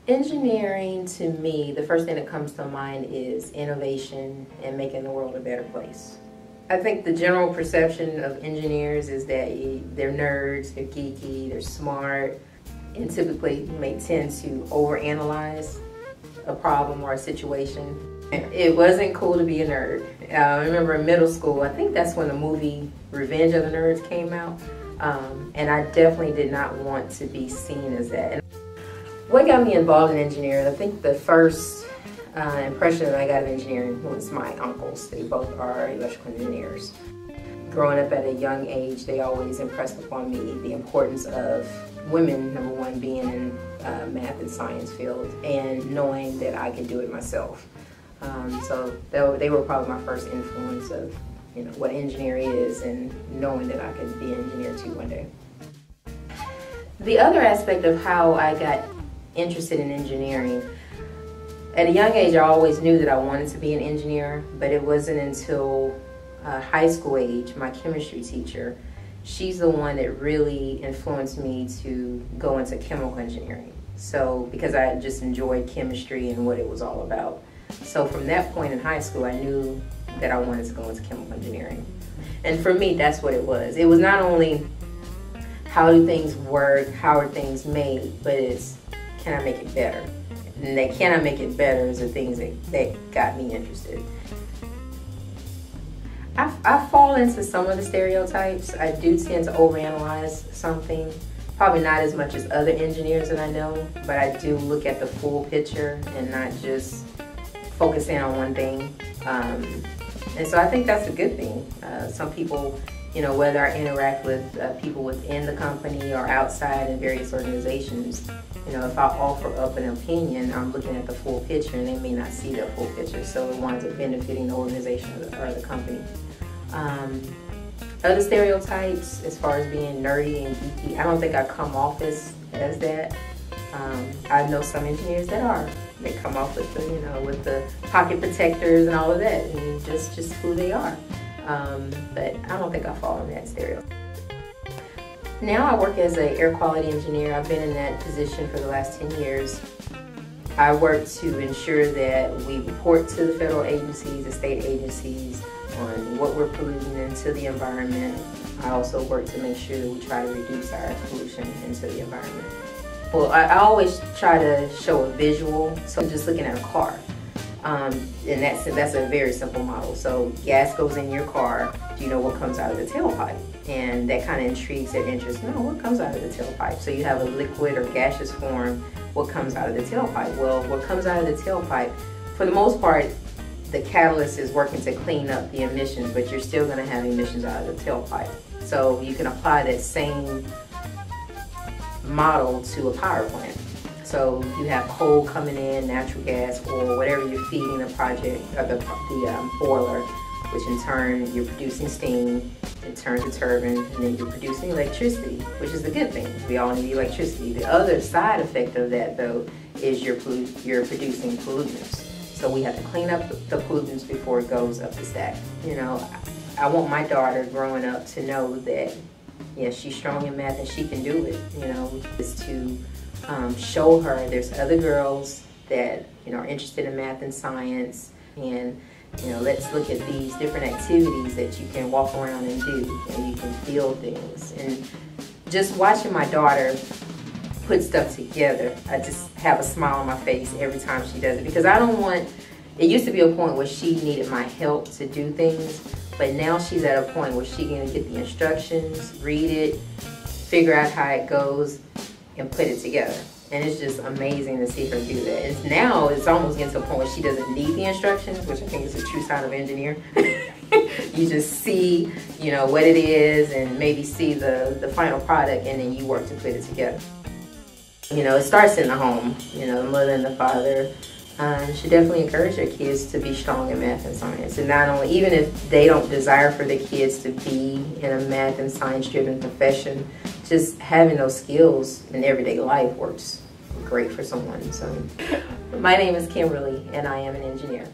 Engineering, to me, the first thing that comes to mind is innovation and making the world a better place. I think the general perception of engineers is that they're nerds, they're geeky, they're smart, and typically may tend to overanalyze a problem or a situation. It wasn't cool to be a nerd. I remember in middle school, I think that's when the movie Revenge of the Nerds came out, and I definitely did not want to be seen as that. What got me involved in engineering, I think the first impression that I got of engineering was my uncles. They both are electrical engineers. Growing up at a young age, they always impressed upon me the importance of women, number one, being in math and science field, and knowing that I could do it myself. So they were probably my first influence of what engineering is, and knowing that I could be an engineer too one day. The other aspect of how I got interested in engineering, at a young age I always knew that I wanted to be an engineer, but it wasn't until high school age, my chemistry teacher, she's the one that really influenced me to go into chemical engineering. So, because I just enjoyed chemistry and what it was all about. So from that point in high school, I knew that I wanted to go into chemical engineering. And for me, that's what it was. It was not only how do things work, how are things made, but it's, can I make it better? And that can I make it better is the things that got me interested. I fall into some of the stereotypes. I do tend to overanalyze something. Probably not as much as other engineers that I know, but I do look at the full picture and not just focus in on one thing. And so I think that's a good thing. Some people, whether I interact with people within the company or outside in various organizations, if I offer up an opinion, I'm looking at the full picture and they may not see the full picture, so it winds up benefiting the organization or the company. Other stereotypes, as far as being nerdy and geeky, I don't think I come off as that. I know some engineers that are. They come off with the, with the pocket protectors and all of that, and just who they are. But I don't think I fall in that stereotype. Now I work as an air quality engineer. I've been in that position for the last 10 years. I work to ensure that we report to the federal agencies, the state agencies, on what we're polluting into the environment. I also work to make sure that we try to reduce our pollution into the environment. Well, I always try to show a visual, so just looking at a car. And that's a very simple model. So gas goes in your car, do you know what comes out of the tailpipe? And that kind of intrigues their interest. No, what comes out of the tailpipe? So you have a liquid or gaseous form, what comes out of the tailpipe? Well, what comes out of the tailpipe, for the most part, the catalyst is working to clean up the emissions, but you're still going to have emissions out of the tailpipe. So you can apply that same model to a power plant. So you have coal coming in, natural gas, or whatever you're feeding the project, or the boiler, which in turn you're producing steam, it turns a turbine, and then you're producing electricity, which is a good thing. We all need electricity. The other side effect of that, though, is you're producing pollutants. So we have to clean up the pollutants before it goes up the stack. I want my daughter growing up to know that, yeah, she's strong in math and she can do it. Is to show her there's other girls that are interested in math and science, and let's look at these different activities that you can walk around and do, and you can feel things. And just watching my daughter put stuff together, I just have a smile on my face every time she does it, because I don't want, it used to be a point where she needed my help to do things, but now she's at a point where she can get the instructions, read it, figure out how it goes, and put it together. And it's just amazing to see her do that. And now it's almost getting to a point where she doesn't need the instructions, which I think is a true sign of an engineer. You just see, what it is, and maybe see the final product, and then you work to put it together. It starts in the home. The mother and the father should definitely encourage their kids to be strong in math and science. And not only, even if they don't desire for their kids to be in a math and science-driven profession, just having those skills in everyday life works great for someone. So, my name is Kimberly, and I am an engineer.